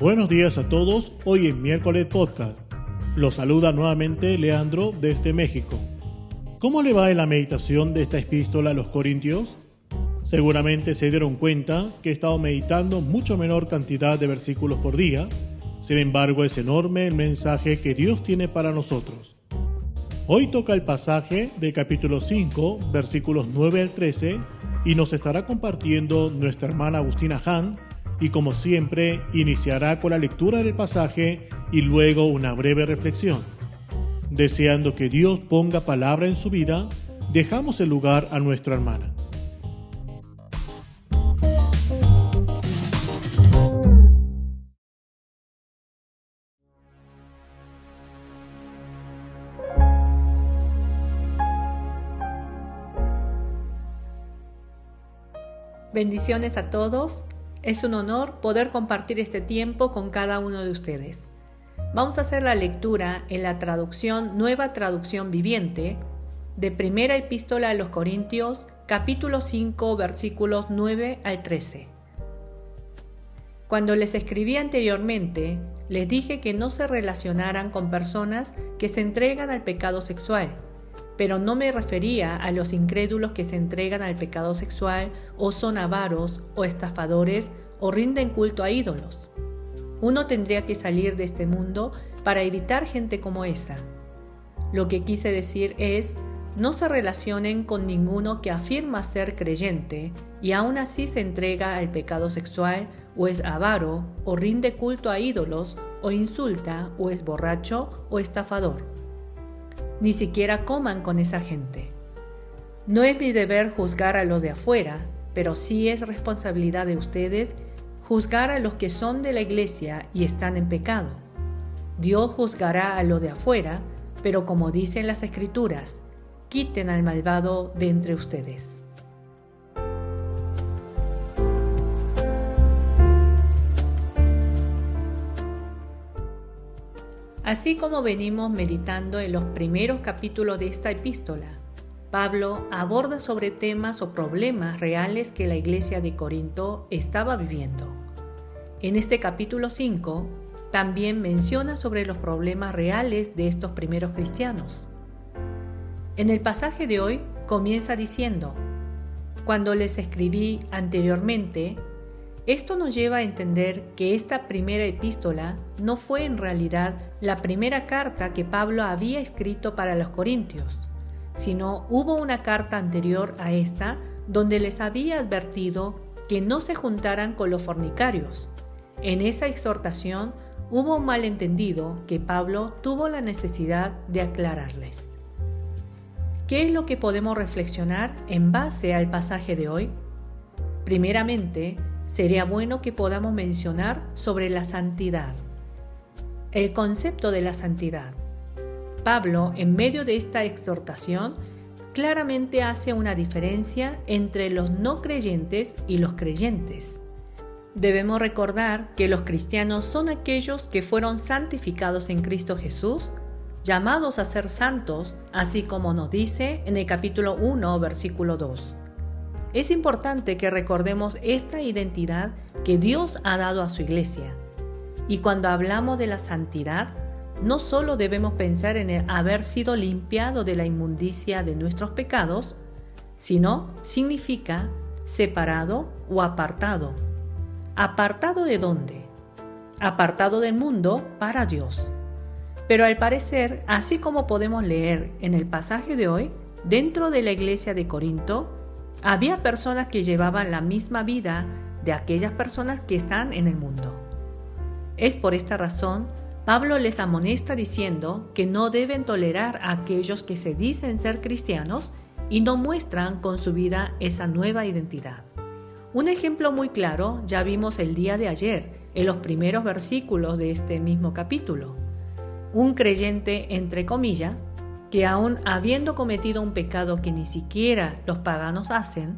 Buenos días a todos, hoy es miércoles podcast. Los saluda nuevamente Leandro desde México. ¿Cómo le va en la meditación de esta epístola a los Corintios? Seguramente se dieron cuenta que he estado meditando mucho menor cantidad de versículos por día, sin embargo es enorme el mensaje que Dios tiene para nosotros. Hoy toca el pasaje del capítulo 5, versículos 9 al 13, y nos estará compartiendo nuestra hermana Agustina Han, y como siempre, iniciará con la lectura del pasaje y luego una breve reflexión. Deseando que Dios ponga palabra en su vida, dejamos el lugar a nuestra hermana. Bendiciones a todos. Es un honor poder compartir este tiempo con cada uno de ustedes. Vamos a hacer la lectura en la traducción Nueva Traducción Viviente de Primera Epístola a los Corintios, capítulo 5, versículos 9 al 13. Cuando les escribí anteriormente, les dije que no se relacionaran con personas que se entregan al pecado sexual, pero no me refería a los incrédulos que se entregan al pecado sexual o son avaros o estafadores o rinden culto a ídolos. Uno tendría que salir de este mundo para evitar gente como esa. Lo que quise decir es, no se relacionen con ninguno que afirma ser creyente y aún así se entrega al pecado sexual o es avaro o rinde culto a ídolos o insulta o es borracho o estafador. Ni siquiera coman con esa gente. No es mi deber juzgar a los de afuera, pero sí es responsabilidad de ustedes juzgar a los que son de la iglesia y están en pecado. Dios juzgará a los de afuera, pero como dicen las Escrituras, quiten al malvado de entre ustedes. Así como venimos meditando en los primeros capítulos de esta epístola, Pablo aborda sobre temas o problemas reales que la iglesia de Corinto estaba viviendo. En este capítulo 5, también menciona sobre los problemas reales de estos primeros cristianos. En el pasaje de hoy comienza diciendo, cuando les escribí anteriormente, esto nos lleva a entender que esta primera epístola no fue en realidad la primera carta que Pablo había escrito para los corintios, sino hubo una carta anterior a esta donde les había advertido que no se juntaran con los fornicarios. En esa exhortación hubo un malentendido que Pablo tuvo la necesidad de aclararles. ¿Qué es lo que podemos reflexionar en base al pasaje de hoy? Primeramente, sería bueno que podamos mencionar sobre la santidad. El concepto de la santidad. Pablo, en medio de esta exhortación, claramente hace una diferencia entre los no creyentes y los creyentes. Debemos recordar que los cristianos son aquellos que fueron santificados en Cristo Jesús, llamados a ser santos, así como nos dice en el capítulo 1, versículo 2. Es importante que recordemos esta identidad que Dios ha dado a su iglesia. Y cuando hablamos de la santidad, no solo debemos pensar en el haber sido limpiado de la inmundicia de nuestros pecados, sino significa separado o apartado. ¿Apartado de dónde? Apartado del mundo para Dios. Pero al parecer, así como podemos leer en el pasaje de hoy, dentro de la iglesia de Corinto, había personas que llevaban la misma vida de aquellas personas que están en el mundo. Es por esta razón, Pablo les amonesta diciendo que no deben tolerar a aquellos que se dicen ser cristianos y no muestran con su vida esa nueva identidad. Un ejemplo muy claro ya vimos el día de ayer, en los primeros versículos de este mismo capítulo. Un creyente, entre comillas, que aún habiendo cometido un pecado que ni siquiera los paganos hacen,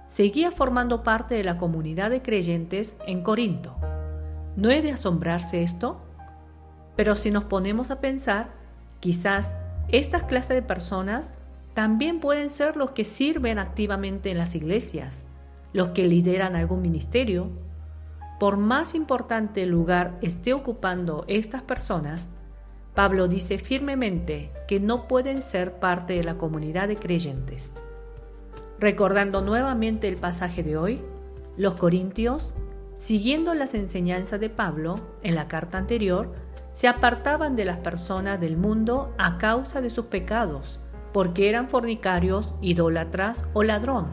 seguía formando parte de la comunidad de creyentes en Corinto. ¿No es de asombrarse esto? Pero si nos ponemos a pensar, quizás estas clases de personas también pueden ser los que sirven activamente en las iglesias, los que lideran algún ministerio. por más importante lugar esté ocupando estas personas, Pablo dice firmemente que no pueden ser parte de la comunidad de creyentes. Recordando nuevamente el pasaje de hoy, los corintios, siguiendo las enseñanzas de Pablo en la carta anterior, se apartaban de las personas del mundo a causa de sus pecados, porque eran fornicarios, idólatras o ladrón.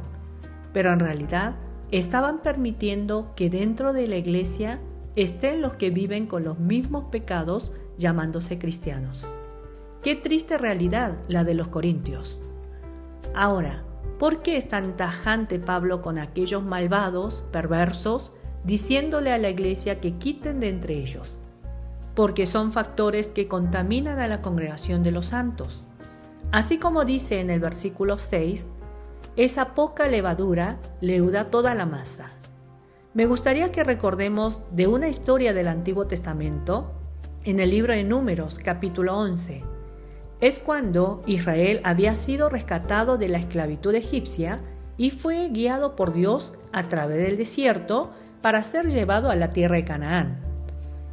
Pero en realidad estaban permitiendo que dentro de la iglesia estén los que viven con los mismos pecados llamándose cristianos. Qué triste realidad la de los corintios. Ahora, ¿por qué es tan tajante Pablo con aquellos malvados, perversos, diciéndole a la iglesia que quiten de entre ellos? Porque son factores que contaminan a la congregación de los santos. Así como dice en el versículo 6, esa poca levadura leuda toda la masa. Me gustaría que recordemos de una historia del Antiguo Testamento en el libro de Números, capítulo 11. Es cuando Israel había sido rescatado de la esclavitud egipcia y fue guiado por Dios a través del desierto para ser llevado a la tierra de Canaán.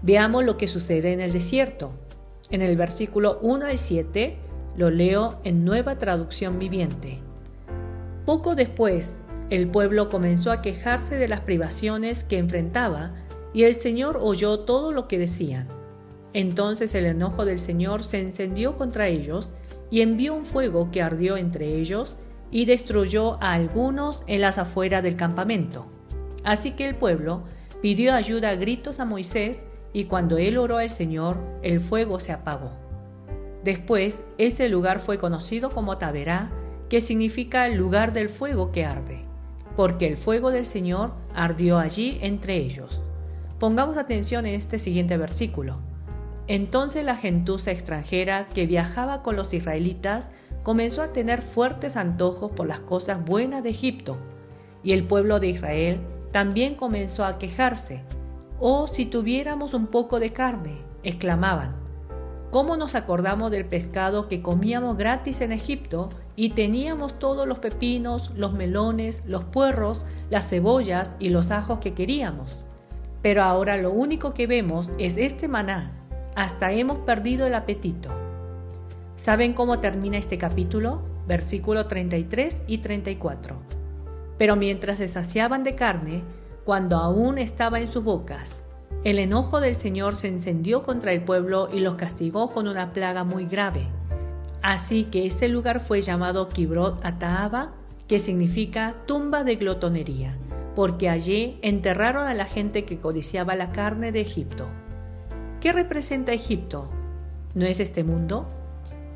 Veamos lo que sucede en el desierto. En el versículo 1 al 7 lo leo en Nueva Traducción Viviente. Poco después, el pueblo comenzó a quejarse de las privaciones que enfrentaba y el Señor oyó todo lo que decían. Entonces el enojo del Señor se encendió contra ellos y envió un fuego que ardió entre ellos y destruyó a algunos en las afueras del campamento. Así que el pueblo pidió ayuda a gritos a Moisés y cuando él oró al Señor, el fuego se apagó. Después, ese lugar fue conocido como Taberá, que significa el lugar del fuego que arde, porque el fuego del Señor ardió allí entre ellos. Pongamos atención en este siguiente versículo. Entonces la gentuza extranjera que viajaba con los israelitas comenzó a tener fuertes antojos por las cosas buenas de Egipto, y el pueblo de Israel también comenzó a quejarse. «Oh, si tuviéramos un poco de carne», exclamaban. «¿Cómo nos acordamos del pescado que comíamos gratis en Egipto y teníamos todos los pepinos, los melones, los puerros, las cebollas y los ajos que queríamos? Pero ahora lo único que vemos es este maná. Hasta hemos perdido el apetito». ¿Saben cómo termina este capítulo? Versículos 33 y 34. Pero mientras se saciaban de carne, cuando aún estaba en sus bocas, el enojo del Señor se encendió contra el pueblo y los castigó con una plaga muy grave. Así que ese lugar fue llamado Kibrot Hataava, que significa tumba de glotonería, porque allí enterraron a la gente que codiciaba la carne de Egipto. ¿Qué representa Egipto? ¿No es este mundo?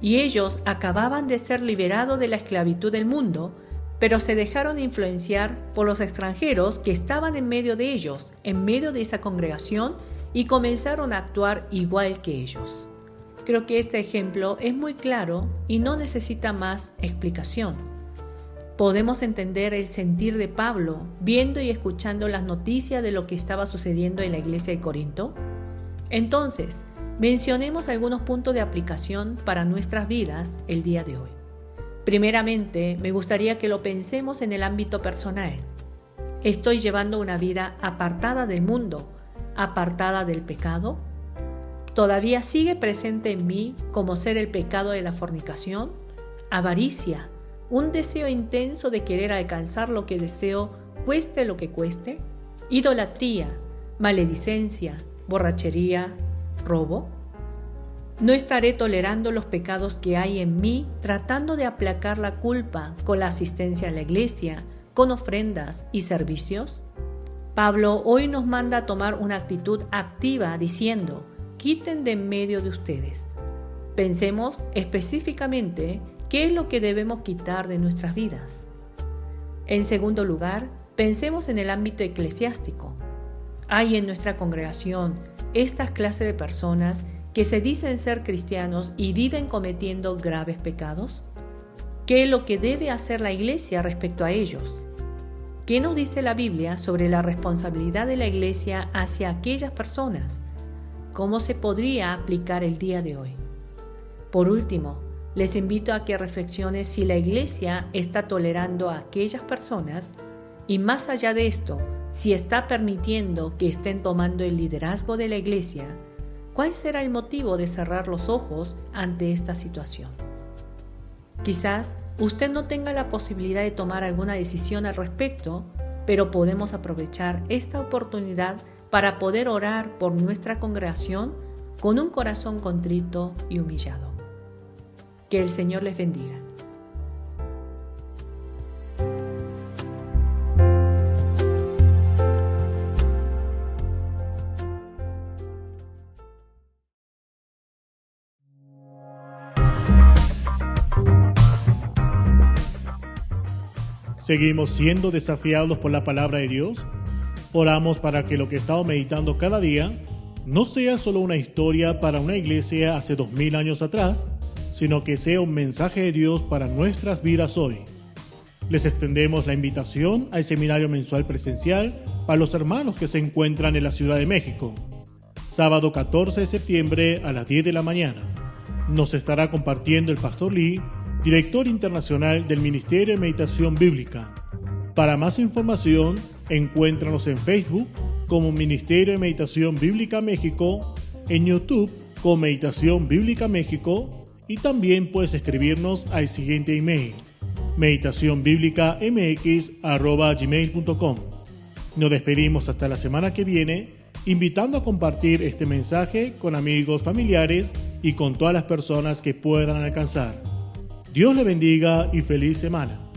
Y ellos acababan de ser liberados de la esclavitud del mundo, pero se dejaron influenciar por los extranjeros que estaban en medio de ellos, en medio de esa congregación, y comenzaron a actuar igual que ellos. Creo que este ejemplo es muy claro y no necesita más explicación. Podemos entender el sentir de Pablo viendo y escuchando las noticias de lo que estaba sucediendo en la iglesia de Corinto. Entonces, mencionemos algunos puntos de aplicación para nuestras vidas el día de hoy. Primeramente, me gustaría que lo pensemos en el ámbito personal. ¿Estoy llevando una vida apartada del mundo, apartada del pecado? ¿Todavía sigue presente en mí como ser el pecado de la fornicación, avaricia, un deseo intenso de querer alcanzar lo que deseo, cueste lo que cueste, idolatría, maledicencia, borrachería, robo? No estaré tolerando los pecados que hay en mí, tratando de aplacar la culpa con la asistencia a la iglesia, con ofrendas y servicios. Pablo hoy nos manda a tomar una actitud activa diciendo: quiten de en medio de ustedes. Pensemos específicamente qué es lo que debemos quitar de nuestras vidas. En segundo lugar, pensemos en el ámbito eclesiástico. ¿Hay en nuestra congregación estas clases de personas que se dicen ser cristianos y viven cometiendo graves pecados? ¿Qué es lo que debe hacer la iglesia respecto a ellos? ¿Qué nos dice la Biblia sobre la responsabilidad de la iglesia hacia aquellas personas? ¿Cómo se podría aplicar el día de hoy? Por último, les invito a que reflexionen si la iglesia está tolerando a aquellas personas y, más allá de esto, Si está permitiendo que estén tomando el liderazgo de la iglesia, ¿cuál será el motivo de cerrar los ojos ante esta situación? Quizás usted no tenga la posibilidad de tomar alguna decisión al respecto, pero podemos aprovechar esta oportunidad para poder orar por nuestra congregación con un corazón contrito y humillado. Que el Señor les bendiga. ¿Seguimos siendo desafiados por la palabra de Dios? Oramos para que lo que estamos meditando cada día no sea solo una historia para una iglesia hace 2000 años atrás, sino que sea un mensaje de Dios para nuestras vidas hoy. Les extendemos la invitación al seminario mensual presencial para los hermanos que se encuentran en la Ciudad de México. Sábado 14 de septiembre a las 10 de la mañana. Nos estará compartiendo el Pastor Lee, director internacional del Ministerio de Meditación Bíblica. Para más información, encuéntranos en Facebook como Ministerio de Meditación Bíblica México, en YouTube como Meditación Bíblica México, y también puedes escribirnos al siguiente email: meditacionbiblicamx@gmail.com. Nos despedimos hasta la semana que viene, invitando a compartir este mensaje con amigos, familiares y con todas las personas que puedan alcanzar. Dios le bendiga y feliz semana.